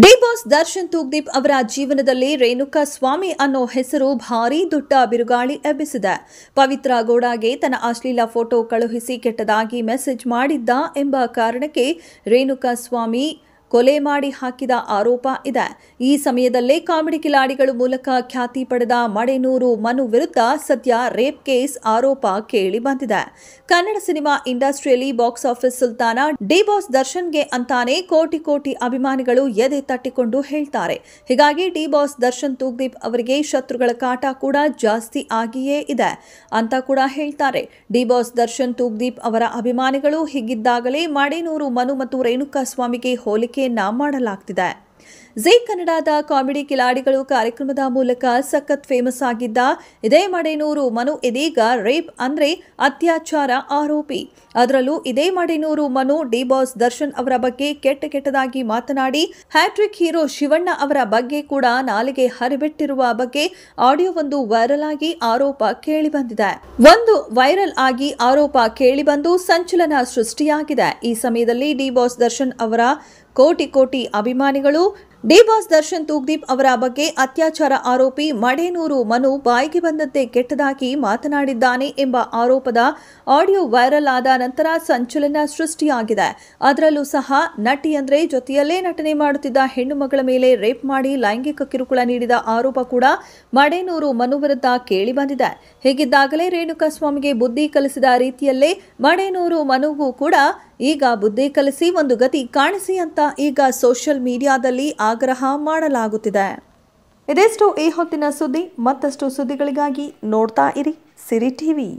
D boss Darshan Thoogudeep ಅವರ ಜೀವನದಲ್ಲಿ ರೇಣುಕಾ ಸ್ವಾಮಿ ಅನ್ನೋ ಹೆಸರು ಭಾರೀ ದೊಡ್ಡ ಬಿರುಗಾಳಿ ಎಬ್ಬಿಸಿದೆ. ಪವಿತ್ರ ಗೌಡಗೆ ತನ್ನ ಅಶ್ಲೀಲ ಫೋಟೋ ಕಳುಹಿಸಿ ಕೆಟ್ಟದಾಗಿ ಮೆಸೇಜ್ ಮಾಡಿದ್ದ ಎಂಬ ಕಾರಣಕ್ಕೆ ರೇಣುಕಾ ಸ್ವಾಮಿ ಕೊಲೆ ಮಾಡಿ ಹಾಕಿದ ಆರೋಪ ಇದೆ. ಈ ಸಮಯದಲ್ಲೇ ಕಾಮಿಡಿ ಕಿಲಾಡಿಗಳು ಮೂಲಕ ಖ್ಯಾತಿ ಪಡೆದ ಮಡೆನೂರು ಮನು ವಿರುದ್ಧ ಸದ್ಯ ರೇಪ್ ಕೇಸ್ ಆರೋಪ ಕೇಳಿ ಬಂದಿದೆ. ಕನ್ನಡ ಸಿನಿಮಾ ಇಂಡಸ್ಟ್ರಿಯಲ್ಲಿ ಬಾಕ್ಸ್ ಆಫೀಸ್ ಸುಲ್ತಾನ ಡಿ ಬಾಸ್ ದರ್ಶನ್ಗೆ ಅಂತಾನೆ ಕೋಟಿ ಕೋಟಿ ಅಭಿಮಾನಿಗಳು ಎದೆ ತಟ್ಟಿಕೊಂಡು ಹೇಳ್ತಾರೆ. ಹೀಗಾಗಿ ಡಿ ಬಾಸ್ ದರ್ಶನ್ ತೂಗ್ದೀಪ್ ಅವರಿಗೆ ಶತ್ರುಗಳ ಕಾಟ ಕೂಡ ಜಾಸ್ತಿ ಆಗಿಯೇ ಇದೆ ಅಂತ ಕೂಡ ಹೇಳ್ತಾರೆ. ಡಿ ಬಾಸ್ ದರ್ಶನ್ ತೂಗ್ದೀಪ್ ಅವರ ಅಭಿಮಾನಿಗಳು ಹೀಗಿದ್ದಾಗಲೇ ಮಡೆನೂರು ಮನು ಮತ್ತು ರೇಣುಕಾ ಸ್ವಾಮಿಗೆ ಹೋಲಿಕೆ ಮಾಡಲಾಗ್ತಿದೆ. ಜೀ ಕನ್ನಡದ ಕಾಮಿಡಿ ಕಿಲಾಡಿಗಳು ಕಾರ್ಯಕ್ರಮದ ಮೂಲಕ ಸಖತ್ ಫೇಮಸ್ ಆಗಿದ್ದ ಇದೇ ಮಡೆನೂರು ಮನು ಇದೀಗ ರೇಪ್ ಅಂದ್ರೆ ಅತ್ಯಾಚಾರ ಆರೋಪಿ. ಅದರಲ್ಲೂ ಇದೇ ಮಡೆನೂರು ಮನು ಡಿ ಬಾಸ್ ದರ್ಶನ್ ಅವರ ಬಗ್ಗೆ ಕೆಟ್ಟದಾಗಿ ಮಾತನಾಡಿ ಹ್ಯಾಟ್ರಿಕ್ ಹೀರೋ ಶಿವಣ್ಣ ಅವರ ಬಗ್ಗೆ ಕೂಡ ನಾಲಿಗೆ ಹರಿಬಿಟ್ಟಿರುವ ಬಗ್ಗೆ ಆಡಿಯೋವೊಂದು ವೈರಲ್ ಆಗಿ ಆರೋಪ ಕೇಳಿಬಂದಿದೆ. ವೈರಲ್ ಆಗಿ ಆರೋಪ ಕೇಳಿಬಂದು ಸಂಚಲನ ಸೃಷ್ಟಿಯಾಗಿದೆ. ಈ ಸಮಯದಲ್ಲಿ ಡಿ ಬಾಸ್ ದರ್ಶನ್ ಅವರ ಕೋಟಿ ಅಭಿಮಾನಿಗಳು ಡಿ ಬಾಸ್ ದರ್ಶನ್ ತೂಗ್ದೀಪ್ ಅವರ ಬಗ್ಗೆ ಅತ್ಯಾಚಾರ ಆರೋಪಿ ಮಡೆನೂರು ಮನು ಬಾಯಿಗೆ ಬಂದಂತೆ ಕೆಟ್ಟದಾಗಿ ಮಾತನಾಡಿದ್ದಾನೆ ಎಂಬ ಆರೋಪದ ಆಡಿಯೋ ವೈರಲ್ ಆದ ನಂತರ ಸಂಚಲನ ಸೃಷ್ಟಿಯಾಗಿದೆ. ಅದರಲ್ಲೂ ಸಹ ನಟಿ ಅಂದ್ರೆ ಜೊತೆಯಲ್ಲೇ ನಟನೆ ಮಾಡುತ್ತಿದ್ದ ಹೆಣ್ಣು ಮಗಳ ಮೇಲೆ ರೇಪ್ ಮಾಡಿ ಲೈಂಗಿಕ ಕಿರುಕುಳ ನೀಡಿದ ಆರೋಪ ಕೂಡ ಮಡೆನೂರು ಮನು ವಿರುದ್ಧ ಕೇಳಿ ಬಂದಿದೆ. ಹೀಗಿದ್ದಾಗಲೇ ರೇಣುಕಾ ಸ್ವಾಮಿಗೆ ಬುದ್ಧಿ ಕಲಿಸಿದ ರೀತಿಯಲ್ಲೇ ಮಡೆನೂರು ಮನುಗೂ ಕೂಡ ಈಗ ಬುದ್ಧಿ ಕಲಿಸಿ ಒಂದು ಗತಿ ಕಾಣಿಸಿ ಅಂತ ಈಗ ಸೋಷಿಯಲ್ ಮೀಡಿಯಾದಲ್ಲಿ ಆಗ್ರಹ ಮಾಡಲಾಗುತ್ತಿದೆ. ಇದೆಷ್ಟು ಈ ಹೊತ್ತಿನ ಸುದ್ದಿ. ಮತ್ತಷ್ಟು ಸುದ್ದಿಗಳಿಗಾಗಿ ನೋಡ್ತಾ ಇರಿ ಸಿರಿ ಟಿವಿ.